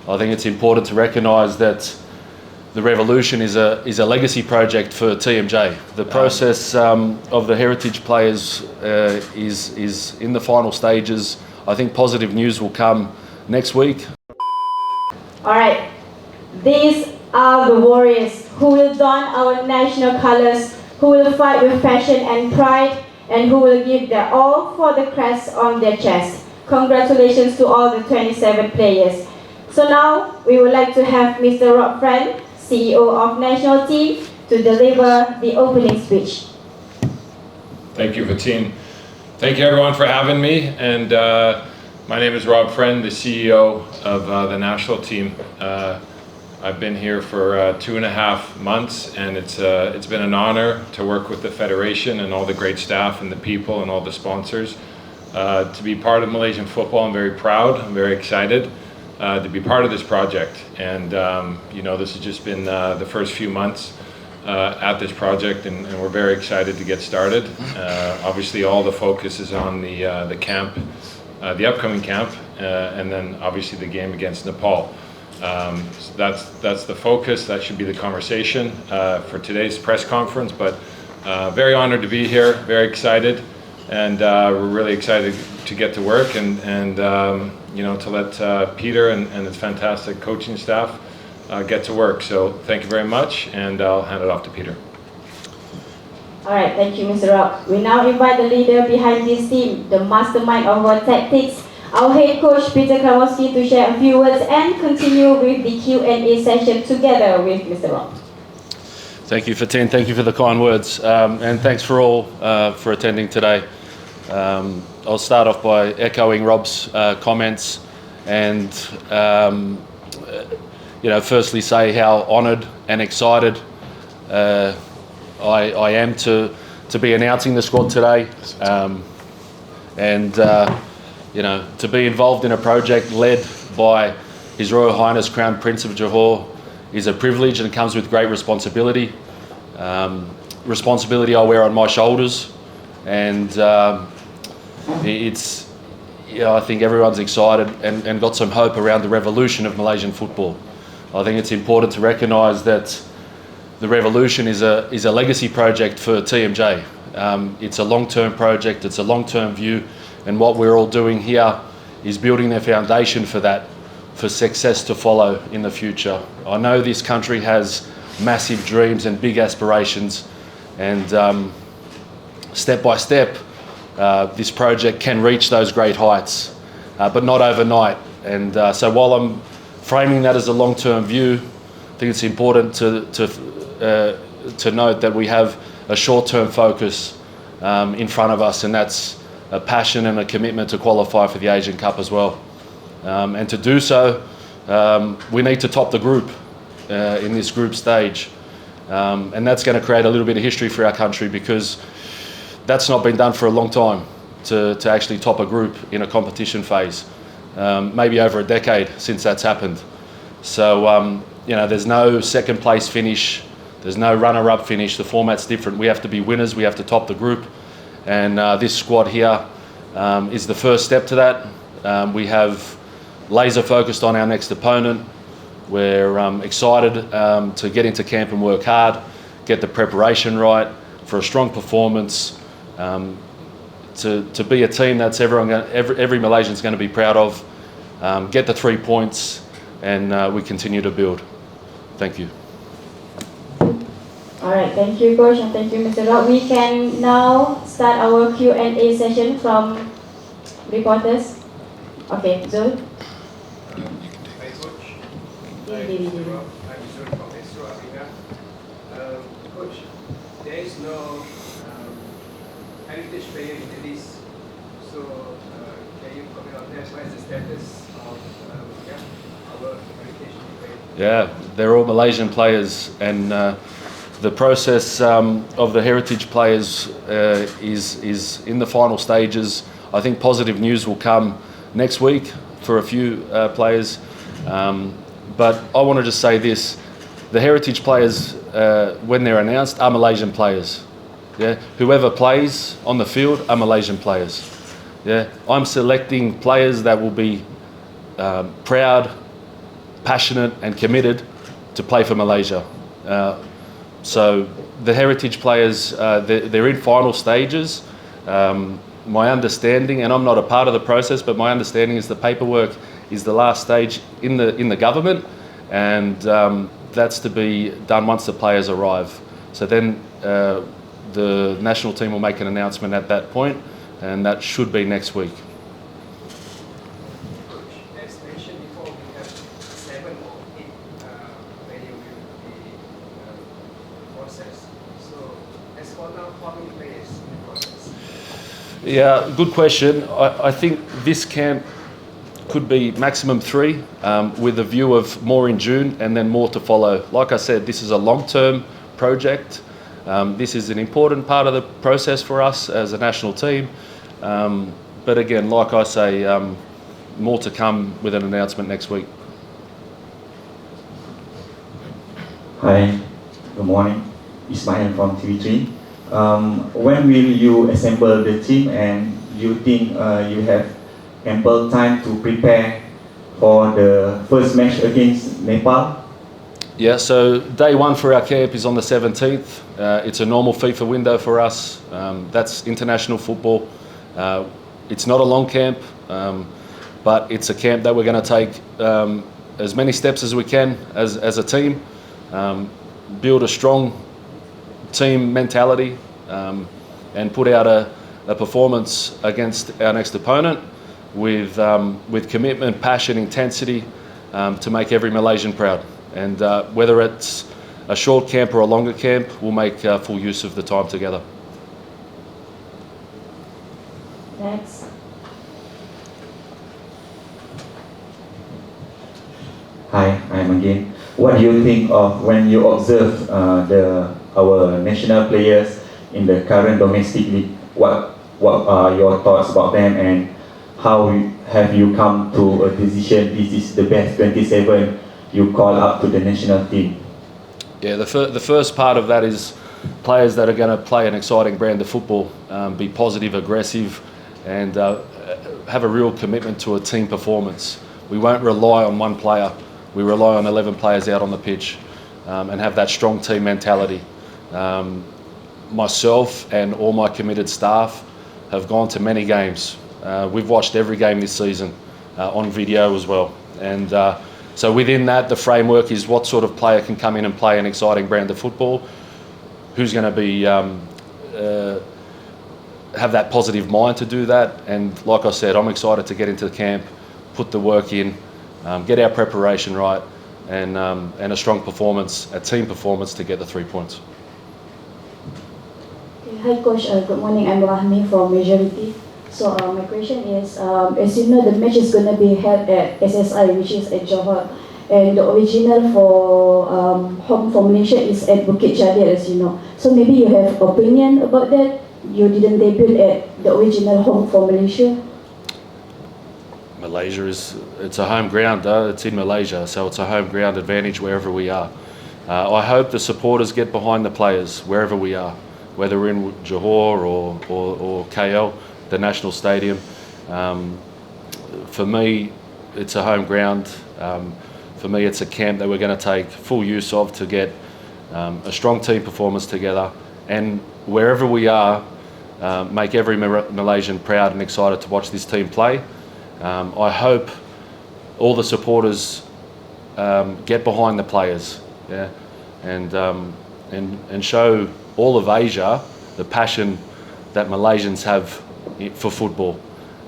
I think it's important to recognise that the revolution is a legacy project for TMJ. The process of the heritage players is in the final stages. I think positive news will come next week. All right, these are the warriors who will don our national colors, who will fight with passion and pride, and who will give their all for the crest on their chest. Congratulations to all the 27 players. So now we would like to have Mr. Rob Friend, CEO of National Team, to deliver the opening speech. Thank you, Vatine. Thank you everyone for having me. And my name is Rob Friend, the CEO of the national team. I've been here for 2.5 months, and it's been an honor to work with the Federation and all the great staff and the people and all the sponsors. To be part of Malaysian football, I'm very proud, I'm very excited to be part of this project. And you know, this has just been the first few months at this project, and we're very excited to get started. Obviously all the focus is on the camp, the upcoming camp, and then obviously the game against Nepal. So that's the focus. That should be the conversation for today's press conference. But very honored to be here, very excited, and we're really excited to get to work and you know, to let Peter and his fantastic coaching staff get to work. So thank you very much, and I'll hand it off to Peter. All right, thank you, Mr. Rob. We now invite the leader behind this team, the mastermind of our tactics, our head coach Peter Cklamovski, to share a few words and continue with the Q&A session together with Mr. Rob. Thank you, Fatin. Thank you for the kind words, and thanks for all for attending today. I'll start off by echoing Rob's comments, and you know, firstly say how honoured and excited I am to be announcing the squad today, and you know, to be involved in a project led by His Royal Highness Crown Prince of Johor is a privilege, and comes with great responsibility. Responsibility I wear on my shoulders, and it's, you know, I think everyone's excited and got some hope around the revolution of Malaysian football. I think it's important to recognise that the revolution is a legacy project for TMJ. It's a long-term project, it's a long-term view, and what we're all doing here is building the foundation for that, for success to follow in the future. I know this country has massive dreams and big aspirations, and step by step this project can reach those great heights, but not overnight. And so while I'm framing that as a long-term view, I think it's important to note that we have a short-term focus in front of us, and that's a passion and a commitment to qualify for the Asian Cup as well. And to do so, we need to top the group in this group stage. And that's going to create a little bit of history for our country, because that's not been done for a long time, to actually top a group in a competition phase. Maybe over a decade since that's happened. So, you know, there's no second place finish, there's no runner-up finish. The format's different. We have to be winners, we have to top the group. And this squad here is the first step to that. We have laser focused on our next opponent. We're excited to get into camp and work hard, get the preparation right for a strong performance, to be a team that's every Malaysian's going to be proud of, get the 3 points, and we continue to build. Thank you. All right, thank you, Coach, and thank you, Mr. Rob. We can now start our Q&A session from reporters. Okay, Zul. Hi, Coach. I'm Zul from Astro Africa. Coach, there is no heritage player in the list. So, can you comment on that? What is the status of our heritage player? Yeah, they're all Malaysian players, and the process of the heritage players is in the final stages. I think positive news will come next week for a few players. But I want to just say this: the heritage players, when they're announced, are Malaysian players. Yeah, whoever plays on the field are Malaysian players. Yeah, I'm selecting players that will be proud passionate and committed to play for Malaysia. So the heritage players, they're in final stages. My understanding, and I'm not a part of the process, but my understanding is the paperwork is the last stage in the government, and that's to be done once the players arrive. So then the national team will make an announcement at that point, and that should be next week. As mentioned before, we have 7 or 8 players will be processed. So as for now, how many players in the process? Yeah, good question. I think this camp could be maximum 3, with a view of more in June and then more to follow. Like I said, this is a long-term project. This is an important part of the process for us as a national team. But again, like I say, more to come with an announcement next week. Hi, good morning. Ismail from TV3. When will you assemble the team, and you think you have ample time to prepare for the first match against Nepal? Yeah, so day 1 for our camp is on the 17th. It's a normal FIFA window for us. That's international football. It's not a long camp, but it's a camp that we're going to take as many steps as we can as a team, build a strong team mentality, and put out a performance against our next opponent with commitment, passion, intensity, to make every Malaysian proud. And whether it's a short camp or a longer camp, we'll make full use of the time together. Next. Hi, I'm again. What do you think of when you observe our national players in the current domestic league? What are your thoughts about them, and how have you come to a decision this is the best 27 you call up to the national team? Yeah, the first part of that is players that are going to play an exciting brand of football, be positive, aggressive, and have a real commitment to a team performance. We won't rely on one player. We rely on 11 players out on the pitch, and have that strong team mentality. Myself and all my committed staff have gone to many games. We've watched every game this season on video as well. And so within that, the framework is what sort of player can come in and play an exciting brand of football, who's going to be have that positive mind to do that. And like I said, I'm excited to get into the camp, put the work in, get our preparation right, and a strong performance, a team performance to get the 3 points. Hi Coach, good morning. I'm Rahmi from Majority. So my question is, as you know, the match is going to be held at SSI, which is at Johor, and the original for home for Malaysia is at Bukit Jalil, as you know. So maybe you have opinion about that. You didn't debut at the original home for Malaysia. Malaysia it's a home ground. It's in Malaysia, so it's a home ground advantage wherever we are. I hope the supporters get behind the players wherever we are, whether we're in Johor or KL, the national stadium. For me, it's a home ground. For me, it's a camp that we're going to take full use of to get a strong team performance together, and wherever we are, make every Malaysian proud and excited to watch this team play. I hope all the supporters get behind the players, yeah, and show all of Asia the passion that Malaysians have for football,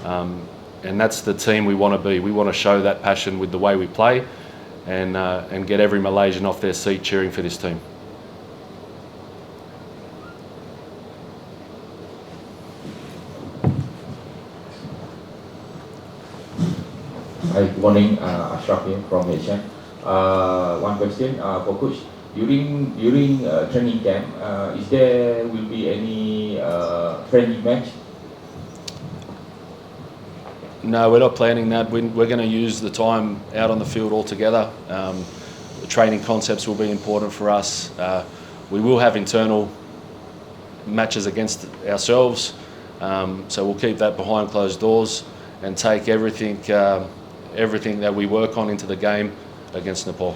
and that's the team we want to be. We want to show that passion with the way we play, and get every Malaysian off their seat cheering for this team. Hi, good morning. Ashraf here from Asia. One question for Coach. During training camp, is there will be any friendly match? No, we're not planning that. We're going to use the time out on the field altogether. The training concepts will be important for us. We will have internal matches against ourselves, so we'll keep that behind closed doors and take everything that we work on into the game against Nepal.